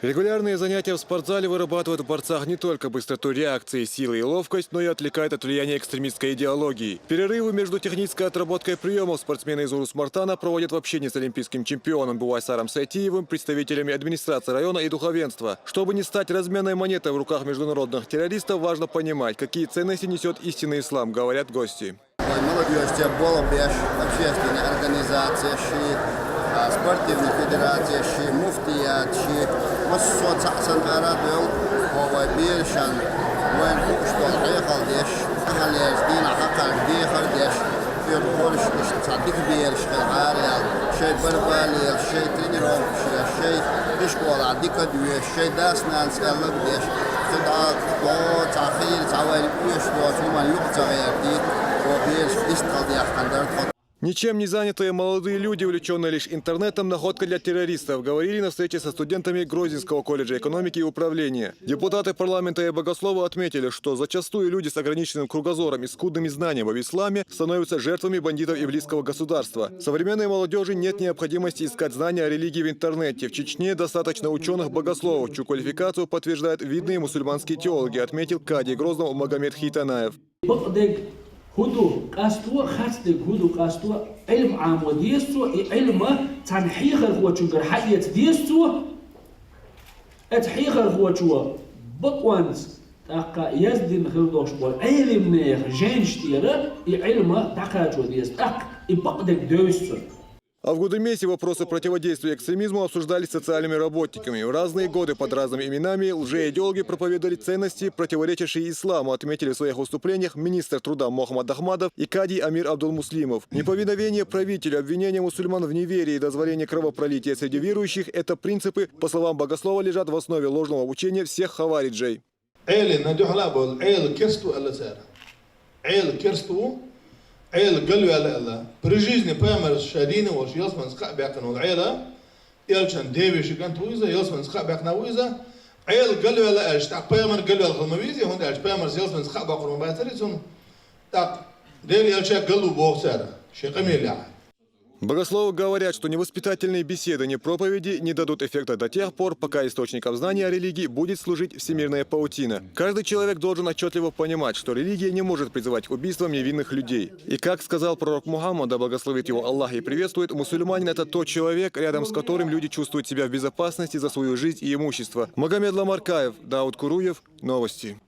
Регулярные занятия в спортзале вырабатывают в борцах не только быстроту реакции, силы и ловкость, но и отвлекают от влияния экстремистской идеологии. Перерывы между технической отработкой приемов спортсмены из Урус-Мартана проводят в общении с олимпийским чемпионом Буайсаром Сайтиевым, представителями администрации района и духовенства. Чтобы не стать разменной монетой в руках международных террористов, важно понимать, какие ценности несет истинный ислам, говорят гости. Спортивная федерация, муфтият, муссоц сангарадел, биршан, вен что ехал деш, халез дина хакар дехар деш, фирхорш садик бирш халарел, шей барбалил, шей тренировка, шей бишкола, дика дюе, шей даснан скалак деш, خدعة ضغط عخير تعوال بيش وثم يقطع يرديد وبيش يستقضي أحكام. Ничем не занятые молодые люди, увлеченные лишь интернетом, находка для террористов, говорили на встрече со студентами Грозинского колледжа экономики и управления. Депутаты парламента и богословы отметили, что зачастую люди с ограниченным кругозором и скудными знаниями об исламе становятся жертвами бандитов ивлисского государства. Современной молодежи нет необходимости искать знания о религии в интернете. В Чечне достаточно ученых-богословов, чью квалификацию подтверждают видные мусульманские теологи, отметил кади Грозного Магомед Хитанаев. هدو قاستوا خاصة هدو قاستوا علم عام وديستو علم تنحيخ الخواتشو حية ديستو اتحيخ الخواتشو بقوانز تاقا يزدين خلطوش بول علم نيخ جينش تيرا علم تاقاجو ديست بقدك دوستو. А в Гудемесе вопросы противодействия экстремизму обсуждались социальными работниками. В разные годы под разными именами лжеидеологи проповедовали ценности, противоречащие исламу, отметили в своих выступлениях министр труда Мохаммад Ахмадов и кади Амир Абдулмуслимов. Неповиновение правителю, обвинение мусульман в неверии и дозволение кровопролития среди верующих – это принципы, по словам богослова, лежат в основе ложного учения всех хавариджей. عيل قالوا يا الله بريجيزني بامر شادينه وش يصمن سقى بيعقن والعيلة يلشان ديفي شكانت ويزا يصمن سقى بيعقن ويزا عيل قالوا يا الله اشتاق بامر قالوا يا الخلمويزي هون اش بامر يصمن سقى بيعقن وباتريزون تاق دير يلشان قالوا بوغ سارة شي قميل يعني. Богословы говорят, что невоспитательные беседы, ни проповеди не дадут эффекта до тех пор, пока источником знания о религии будет служить всемирная паутина. Каждый человек должен отчетливо понимать, что религия не может призывать к убийствам невинных людей. И как сказал пророк Мухаммад, да благословит его Аллах и приветствует, мусульманин – это тот человек, рядом с которым люди чувствуют себя в безопасности за свою жизнь и имущество. Магомед Ламаркаев, Дауд Куруев, Новости.